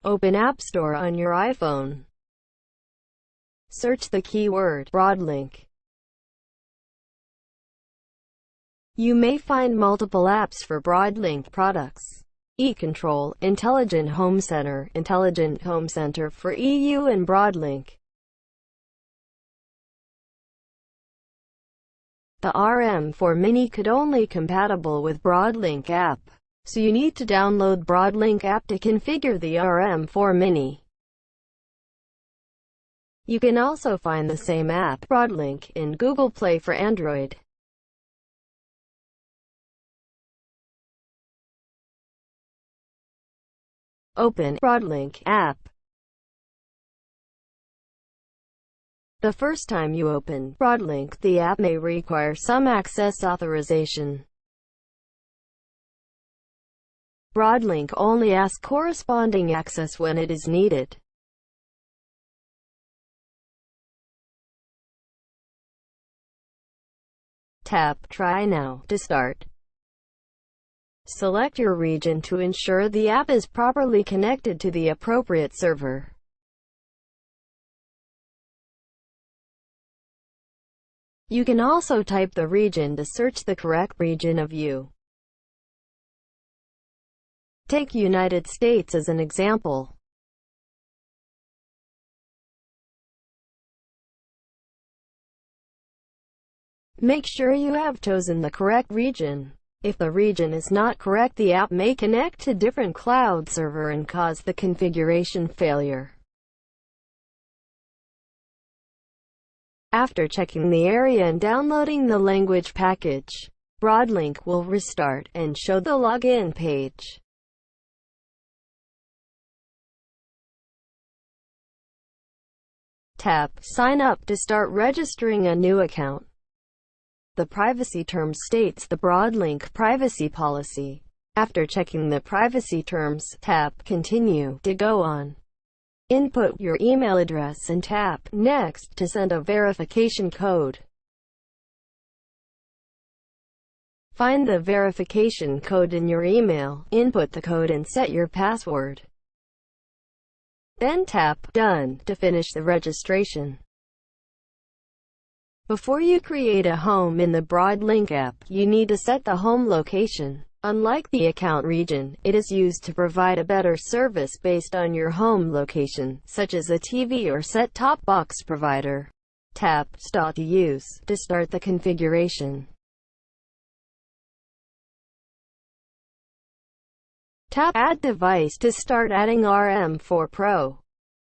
Open App Store on your iPhone. Search the keyword Broadlink. You may find multiple apps for Broadlink products. eControl, Intelligent Home Center for EU and Broadlink. The RM4 Mini could only compatible with Broadlink app, so you need to download Broadlink app to configure the RM4 Mini. You can also find the same app, Broadlink, in Google Play for Android. Open Broadlink app. The first time you open Broadlink, the app may require some access authorization. Broadlink only asks corresponding access when it is needed. Tap Try Now to start. Select your region to ensure the app is properly connected to the appropriate server. You can also type the region to search the correct region of you. Take United States as an example. Make sure you have chosen the correct region. If the region is not correct, the app may connect to different cloud server and cause the configuration failure. After checking the area and downloading the language package, Broadlink will restart and show the login page. Tap Sign Up to start registering a new account. The privacy terms states the Broadlink privacy policy. After checking the privacy terms, tap Continue to go on. Input your email address and tap Next to send a verification code. Find the verification code in your email, input the code and set your password. Then tap Done to finish the registration. Before you create a home in the Broadlink app, you need to set the home location. Unlike the account region, it is used to provide a better service based on your home location, such as a TV or set-top box provider. Tap Start to Use to start the configuration. Tap Add Device to start adding RM4 Pro.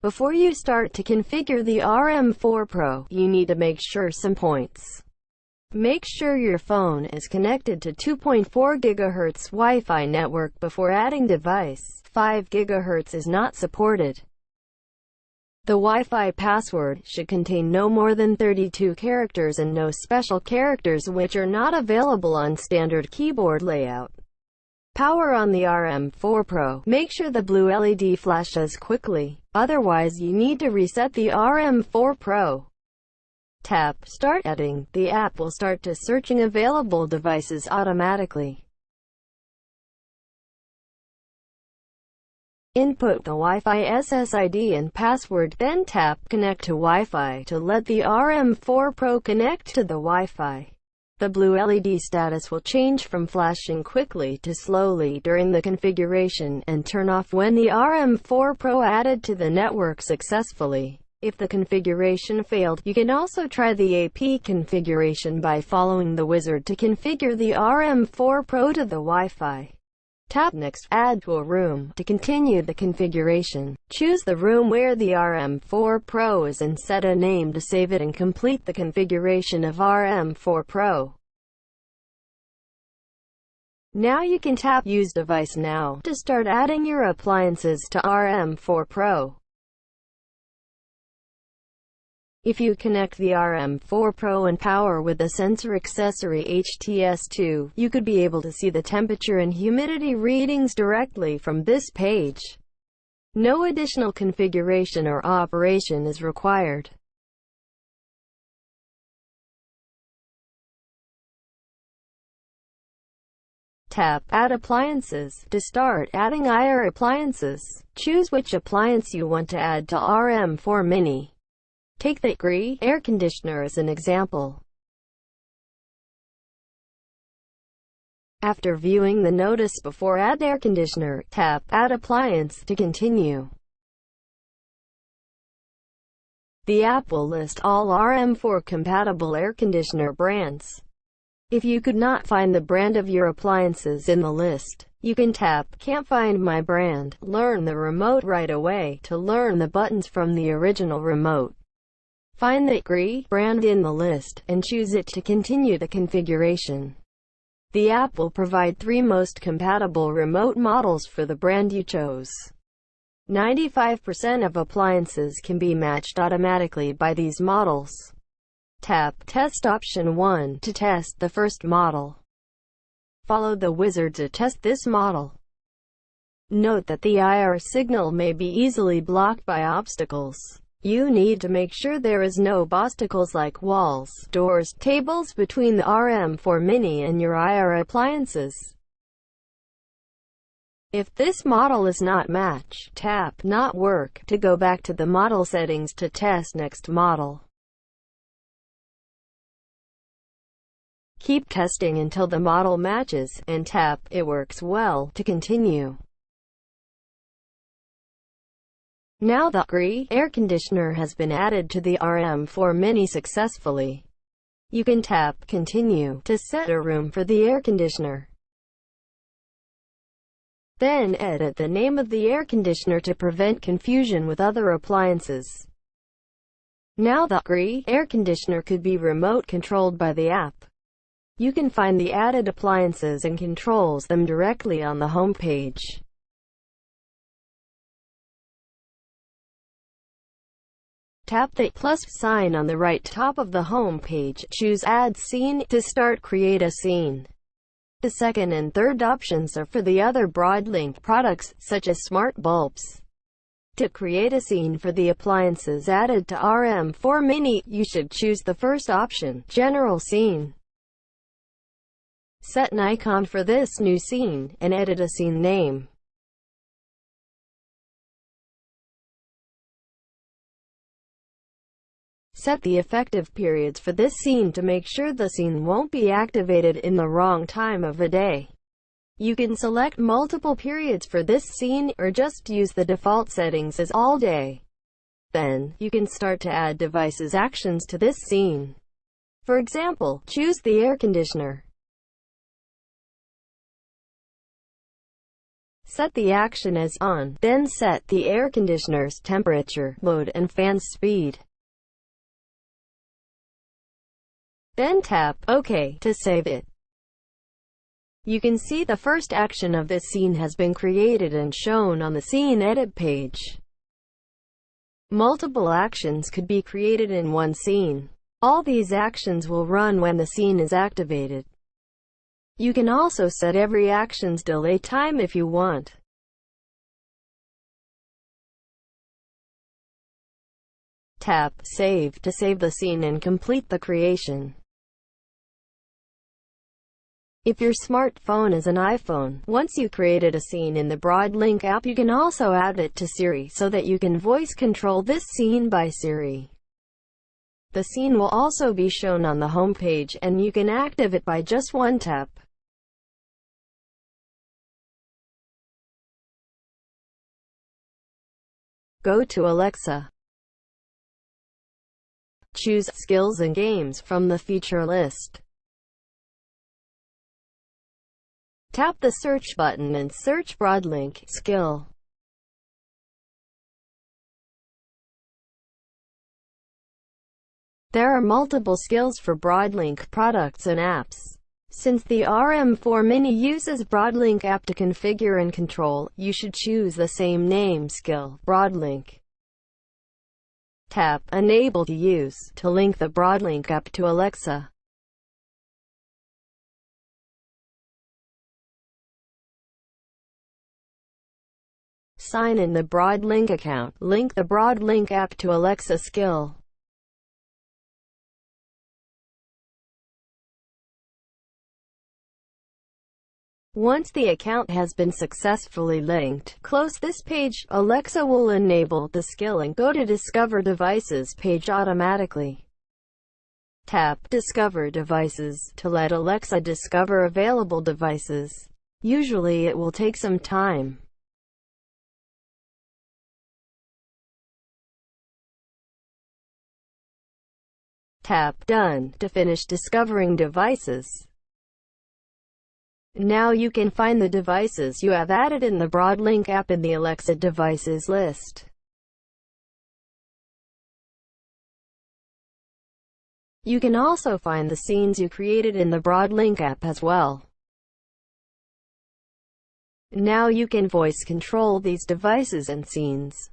Before you start to configure the RM4 Pro, you need to make sure some points. Make sure your phone is connected to 2.4 GHz Wi-Fi network before adding device. 5 GHz is not supported. The Wi-Fi password should contain no more than 32 characters and no special characters which are not available on standard keyboard layout. Power on the RM4 Pro. Make sure the blue LED flashes quickly, otherwise you need to reset the RM4 Pro. Tap Start Adding. The app will start to searching available devices automatically. Input the Wi-Fi SSID and password, then tap Connect to Wi-Fi to let the RM4 Pro connect to the Wi-Fi. The blue LED status will change from flashing quickly to slowly during the configuration, and turn off when the RM4 Pro added to the network successfully. If the configuration failed, you can also try the AP configuration by following the wizard to configure the RM4 Pro to the Wi-Fi. Tap Next, Add to a room to continue the configuration. Choose the room where the RM4 Pro is and set a name to save it and complete the configuration of RM4 Pro. Now you can tap Use Device Now to start adding your appliances to RM4 Pro. If you connect the RM4 Pro and power with the sensor accessory HTS2, you could be able to see the temperature and humidity readings directly from this page. No additional configuration or operation is required. Tap Add Appliances. To start adding IR appliances, choose which appliance you want to add to RM4 Mini. Take the GRI air conditioner as an example. After viewing the notice before Add Air Conditioner, tap Add Appliance to continue. The app will list all RM4 compatible air conditioner brands. If you could not find the brand of your appliances in the list, you can tap Can't Find My Brand. Learn the remote right away to learn the buttons from the original remote. Find the GRI brand in the list, and choose it to continue the configuration. The app will provide 3 most compatible remote models for the brand you chose. 95% of appliances can be matched automatically by these models. Tap Test Option 1 to test the first model. Follow the wizard to test this model. Note that the IR signal may be easily blocked by obstacles. You need to make sure there is no obstacles like walls, doors, tables between the RM4 Mini and your IR appliances. If this model is not match, tap Not Work to go back to the model settings to test next model. Keep testing until the model matches, and tap It Works Well to continue. Now the GRI air conditioner has been added to the RM4 Mini successfully. You can tap Continue to set a room for the air conditioner. Then edit the name of the air conditioner to prevent confusion with other appliances. Now the GRI air conditioner could be remote controlled by the app. You can find the added appliances and controls them directly on the home page. Tap the plus sign on the right top of the home page. Choose Add Scene to start create a scene. The second and third options are for the other Broadlink products, such as smart bulbs. To create a scene for the appliances added to RM4 Mini, you should choose the first option, General Scene. Set an icon for this new scene, and edit a scene name. Set the effective periods for this scene to make sure the scene won't be activated in the wrong time of the day. You can select multiple periods for this scene, or just use the default settings as all day. Then, you can start to add devices actions to this scene. For example, choose the air conditioner. Set the action as on, then set the air conditioner's temperature, mode, and fan speed. Then tap OK to save it. You can see the first action of this scene has been created and shown on the Scene Edit page. Multiple actions could be created in one scene. All these actions will run when the scene is activated. You can also set every action's delay time if you want. Tap Save to save the scene and complete the creation. If your smartphone is an iPhone, once you created a scene in the Broadlink app, you can also add it to Siri so that you can voice control this scene by Siri. The scene will also be shown on the home page, and you can activate it by just one tap. Go to Alexa. Choose Skills and Games from the feature list. Tap the search button and search Broadlink skill. There are multiple skills for Broadlink products and apps. Since the RM4 Mini uses Broadlink app to configure and control, you should choose the same name skill, Broadlink. Tap Enable to use to link the Broadlink app to Alexa. Sign in the Broadlink account. Link the Broadlink app to Alexa skill. Once the account has been successfully linked, close this page. Alexa will enable the skill and go to Discover Devices page automatically. Tap Discover Devices to let Alexa discover available devices. Usually it will take some time. Tap Done to finish discovering devices. Now you can find the devices you have added in the Broadlink app in the Alexa devices list. You can also find the scenes you created in the Broadlink app as well. Now you can voice control these devices and scenes.